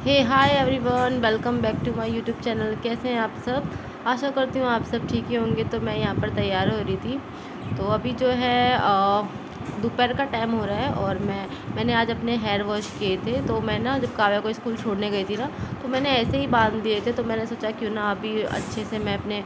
Hey hi everyone, welcome back to my YouTube channel. कैसे हैं आप सब? आशा करती हूँ आप सब ठीक ही होंगे। तो मैं यहाँ पर तैयार हो रही थी। तो अभी जो है दोपहर का टाइम हो रहा है और मैंने आज अपने हेयर वॉश किए थे। तो मैं ना जब काव्या को स्कूल छोड़ने गई थी ना, तो मैंने ऐसे ही बांध दिए थे। तो मैंने सोचा क्यों ना अभी अच्छे से मैं अपने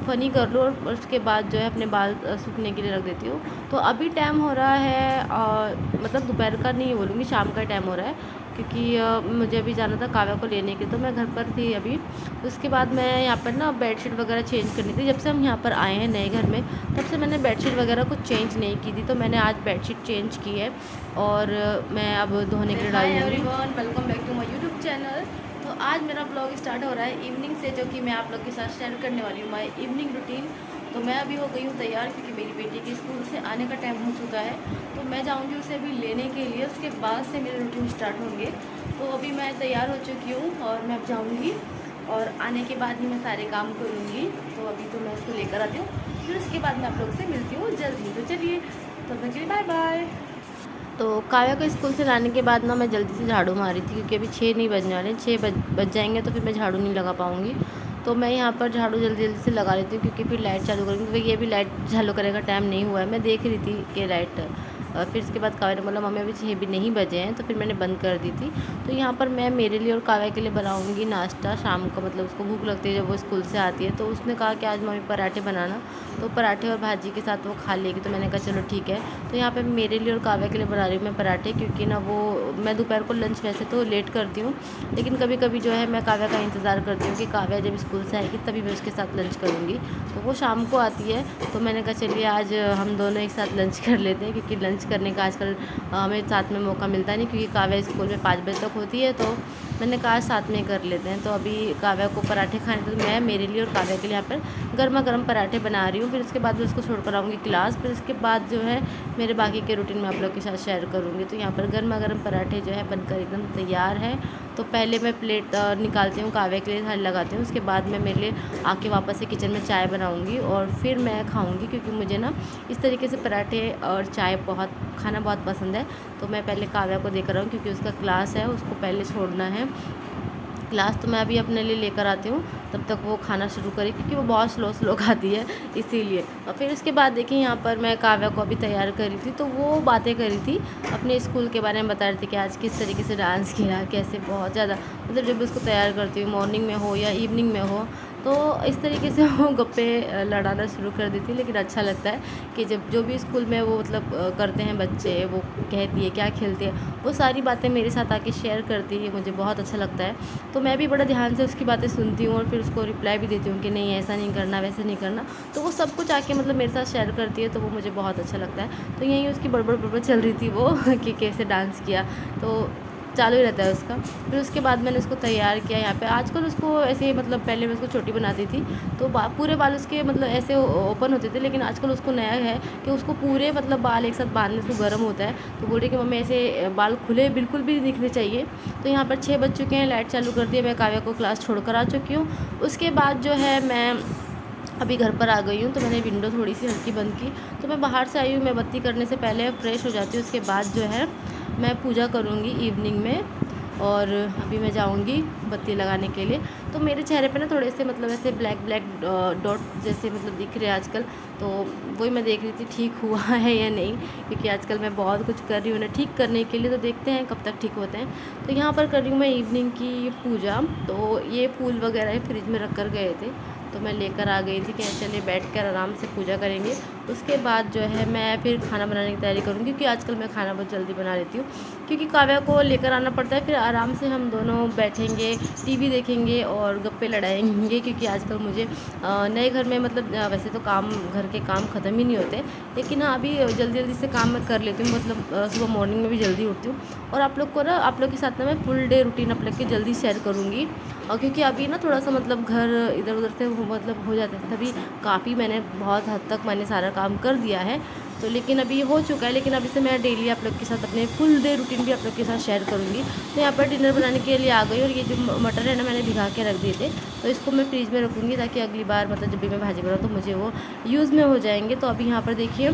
फ़नी कर लूँ और उसके बाद जो है अपने बाल सूखने के लिए रख देती हूँ। तो अभी टाइम हो रहा है मतलब दोपहर का नहीं बोलूँगी, शाम का टाइम हो रहा है, क्योंकि मुझे अभी जाना था काव्या को लेने के लिए। तो मैं घर पर थी अभी। उसके बाद मैं यहाँ पर ना बेडशीट वगैरह चेंज करनी थी। जब से हम यहाँ पर आए हैं नए घर में, तब से मैंने बेडशीट वगैरह कुछ चेंज नहीं की थी। तो मैंने आज बेडशीट चेंज की है और मैं अब धोने के लिए डाल दूँगी। Hi everyone, welcome back to my YouTube channel. तो आज मेरा ब्लॉग स्टार्ट हो रहा है इवनिंग से, जो कि मैं आप लोग के साथ शेयर करने वाली हूँ माय इवनिंग रूटीन। तो मैं अभी हो गई हूँ तैयार, क्योंकि मेरी बेटी के स्कूल से आने का टाइम हो चुका है। तो मैं जाऊँगी उसे अभी लेने के लिए, उसके बाद से मेरे रूटीन स्टार्ट होंगे। तो अभी मैं तैयार हो चुकी हूँ और मैं अब जाऊँगी और आने के बाद ही मैं सारे काम करूँगी। तो अभी तो मैं इसको लेकर आती हूँ, फिर उसके बाद मैं आप लोग से मिलती हूँ जल्दी। तो चलिए, तब तक के लिए बाय बाय। तो काव्या को स्कूल से लाने के बाद ना मैं जल्दी से झाड़ू मारी थी, क्योंकि अभी 6 नहीं बजने वाले, 6 बज जाएंगे तो फिर मैं झाड़ू नहीं लगा पाऊँगी। तो मैं यहाँ पर झाड़ू जल्दी जल्दी से लगा लेती हूँ, क्योंकि फिर लाइट चालू करूँगी। क्योंकि ये भी लाइट चालू करने का टाइम नहीं हुआ है, मैं देख रही थी कि लाइट फिर इसके बाद काव्या ने बोला मम्मी अभी 6 भी नहीं बजे हैं, तो फिर मैंने बंद कर दी थी। तो यहाँ पर मैं मेरे लिए और काव्या के लिए बनाऊँगी नाश्ता शाम को। मतलब उसको भूख लगती है जब वो स्कूल से आती है। तो उसने कहा कि आज मम्मी पराठे बनाना, तो पराठे और भाजी के साथ वो खा लेगी। तो मैंने कहा चलो ठीक है। तो यहाँ पे मेरे लिए और काव्या के लिए बना रही हूँ मैं पराठे, क्योंकि ना वो मैं दोपहर को लंच वैसे तो लेट करती हूँ, लेकिन कभी कभी जो है मैं काव्या का इंतज़ार करती हूँ कि काव्या जब स्कूल से आएगी तभी मैं उसके साथ लंच करूँगी। तो वो शाम को आती है, तो मैंने कहा चलिए आज हम दोनों एक साथ लंच कर लेते हैं, क्योंकि लंच करने का आजकल हमें साथ में मौका मिलता नहीं, क्योंकि काव्या स्कूल में 5 बजे तक होती है। तो मैंने कहा आज साथ में कर लेते हैं। तो अभी काव्या को पराठे खाने, तो मैं मेरे लिए और काव्या के लिए यहाँ पर गर्मा गर्म पराठे बना रही हूँ। फिर उसके बाद मैं उसको छोड़ कर आऊँगी क्लास। फिर उसके बाद जो है मेरे बाकी के रूटीन में आप लोग के साथ शेयर करूँगी। तो यहाँ पर गर्मा गर्म पराठे जो है बनकर एकदम तैयार है। तो पहले मैं प्लेट निकालती हूँ, काव्या के लिए थाली लगाती हूँ। उसके बाद मैं मेरे लिए आके वापस से किचन में चाय बनाऊँगी और फिर मैं खाऊँगी, क्योंकि मुझे ना इस तरीके से पराठे और चाय खाना बहुत पसंद है। तो मैं पहले काव्या को देकर आऊँ, क्योंकि उसका क्लास है, उसको पहले छोड़ना है क्लास। तो मैं अभी अपने लिए लेकर आती हूँ, तब तक वो खाना शुरू करी, क्योंकि वो बहुत स्लो स्लो खाती है इसीलिए। और फिर उसके बाद देखिए यहाँ पर मैं काव्या को अभी तैयार करी थी। तो वो बातें करी थी अपने स्कूल के बारे में, बता रही थी कि आज किस तरीके से डांस किया, कैसे बहुत ज़्यादा मतलब जब भी उसको तैयार करती हूँ मॉर्निंग में हो या इवनिंग में हो, तो इस तरीके से वो गप्पे लड़ाना शुरू कर देती। लेकिन अच्छा लगता है कि जब जो भी स्कूल में वो मतलब करते हैं बच्चे, वो कहती है क्या खेलती है, वो सारी बातें मेरे साथ आके शेयर करती है, मुझे बहुत अच्छा लगता है। तो मैं भी बड़ा ध्यान से उसकी बातें सुनती हूँ और फिर उसको रिप्लाई भी देती हूँ कि नहीं ऐसा नहीं करना, वैसे नहीं करना। तो वो सब कुछ आके मतलब मेरे साथ शेयर करती है, तो वो मुझे बहुत अच्छा लगता है। तो यहीं उसकी बड़बड़ बड़बड़ चल रही थी वो कि कैसे डांस किया, तो चालू ही रहता है उसका। फिर उसके बाद मैंने उसको तैयार किया यहाँ पे। आजकल उसको ऐसे ही मतलब पहले मैं उसको छोटी बनाती थी, तो पूरे बाल उसके मतलब ऐसे ओपन होते थे, लेकिन आजकल उसको नया है कि उसको पूरे मतलब बाल एक साथ बांधने से गर्म होता है। तो बोल रही कि मम्मी ऐसे बाल खुले बिल्कुल भी दिखने चाहिए। तो यहाँ पर 6 बज चुके हैं, लाइट चालू कर दी है, मैं काव्या को क्लास छोड़कर आ चुकी हूँ। उसके बाद जो है मैं अभी घर पर आ गई हूँ। तो मैंने विंडो थोड़ी सी हल्की बंद की। तो मैं बाहर से आई हूँ, मैं बत्ती करने से पहले फ्रेश हो जाती हूँ। उसके बाद जो है मैं पूजा करूँगी इवनिंग में, और अभी मैं जाऊँगी बत्ती लगाने के लिए। तो मेरे चेहरे पे ना थोड़े से मतलब ऐसे ब्लैक ब्लैक डॉट जैसे मतलब दिख रहे हैं आजकल। तो वही मैं देख रही थी ठीक हुआ है या नहीं, क्योंकि आजकल मैं बहुत कुछ कर रही हूँ ना ठीक करने के लिए। तो देखते हैं कब तक ठीक होते हैं। तो यहाँ पर कर रही हूँ मैं इवनिंग की पूजा। तो ये फूल वगैरह फ्रिज में रख कर गए थे, तो मैं लेकर आ गई थी कि चलिए बैठकर आराम से पूजा करेंगे। उसके बाद जो है मैं फिर खाना बनाने की तैयारी करूँगी, क्योंकि आजकल मैं खाना बहुत जल्दी बना लेती हूँ, क्योंकि काव्या को लेकर आना पड़ता है। फिर आराम से हम दोनों बैठेंगे, टीवी देखेंगे और गप्पे लड़ाएंगे, क्योंकि आजकल मुझे नए घर में मतलब वैसे तो काम घर के काम ख़त्म ही नहीं होते, लेकिन हाँ अभी जल्दी जल्दी से काम मैं कर लेती हूँ। मतलब सुबह मॉर्निंग में भी जल्दी उठती हूँ। और आप लोग को ना आप लोग के साथ ना मैं फुल डे रूटीन आप लोग के जल्दी शेयर करूँगी। और क्योंकि अभी ना थोड़ा सा मतलब घर इधर उधर से मतलब हो जाता है, तभी काफ़ी मैंने बहुत हद तक मैंने सारा काम कर दिया है। तो लेकिन अभी हो चुका है, लेकिन अभी से मैं डेली आप लोग के साथ अपने फुल डे रूटीन भी आप लोग के साथ शेयर करूँगी। तो यहाँ पर डिनर बनाने के लिए आ गई, और ये जो मटर है ना मैंने भिगा के रख दिए थे, तो इसको मैं फ्रीज में रखूँगी, ताकि अगली बार मतलब जब भी मैं भाजी बनाऊँ तो मुझे वो यूज़ में हो जाएंगे। तो अभी यहाँ पर देखिए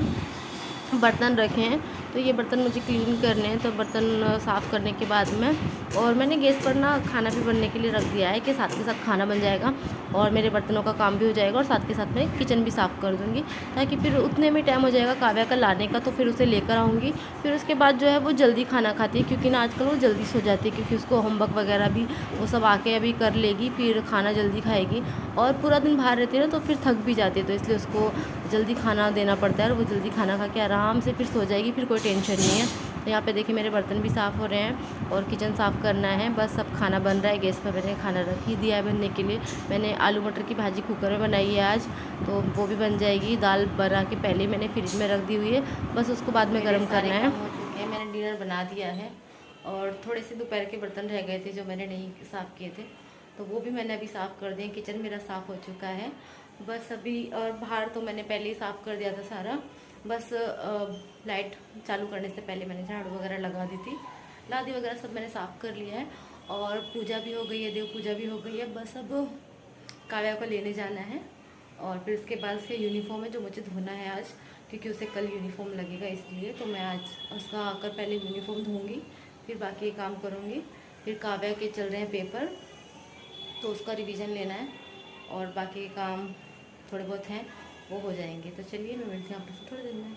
बर्तन रखे हैं, तो ये बर्तन मुझे क्लीन करने हैं। तो बर्तन साफ़ करने के बाद में, और मैंने गैस पर ना खाना भी बनने के लिए रख दिया है कि साथ के साथ खाना बन जाएगा और मेरे बर्तनों का काम भी हो जाएगा, और साथ के साथ मैं किचन भी साफ़ कर दूँगी, ताकि फिर उतने में टाइम हो जाएगा काव्या का लाने का। तो फिर उसे लेकर आऊँगी। फिर उसके बाद जो है वो जल्दी खाना खाती है, क्योंकि ना आजकल वो जल्दी सो जाती है, क्योंकि उसको होमवर्क वगैरह भी वो सब आके अभी कर लेगी, फिर खाना जल्दी खाएगी। और पूरा दिन बाहर रहती है ना, तो फिर थक भी जाती है, तो इसलिए उसको जल्दी खाना देना पड़ता है, और वो जल्दी खाना खा के आराम से फिर सो जाएगी, फिर कोई टेंशन नहीं है। तो यहाँ पे देखिए मेरे बर्तन भी साफ़ हो रहे हैं और किचन साफ़ करना है, बस अब खाना बन रहा है। गैस पर मैंने खाना रख ही दिया है बनने के लिए। मैंने आलू मटर की भाजी कुकर में बनाई है आज, तो वो भी बन जाएगी। दाल बना के पहले ही मैंने फ्रिज में रख दी हुई है, बस उसको बाद में गर्म करना है। हो चुके हैं, मैंने डिनर बना दिया है, और थोड़े से दोपहर के बर्तन रह गए थे जो मैंने नहीं साफ़ किए थे, तो वो भी मैंने अभी साफ़ कर दिए। किचन मेरा साफ़ हो चुका है बस अभी, और बाहर तो मैंने पहले ही साफ़ कर दिया था सारा। बस लाइट चालू करने से पहले मैंने झाड़ू वगैरह लगा दी थी, लादी वगैरह सब मैंने साफ़ कर लिया है, और पूजा भी हो गई है, देव पूजा भी हो गई है। बस अब काव्या को लेने जाना है, और फिर उसके बाद उसका यूनिफॉर्म है जो मुझे धोना है आज, क्योंकि उसे कल यूनिफॉर्म लगेगा, इसलिए तो मैं आज उसका आकर पहले यूनिफॉर्म धोऊंगी, फिर बाकी काम करूँगी। फिर काव्या के चल रहे हैं पेपर, तो उसका रिवीजन लेना है, और बाकी काम थोड़े बहुत हैं वो हो जाएंगे। तो चलिए मैं मिलती हूँ आपसे थोड़ी देर में।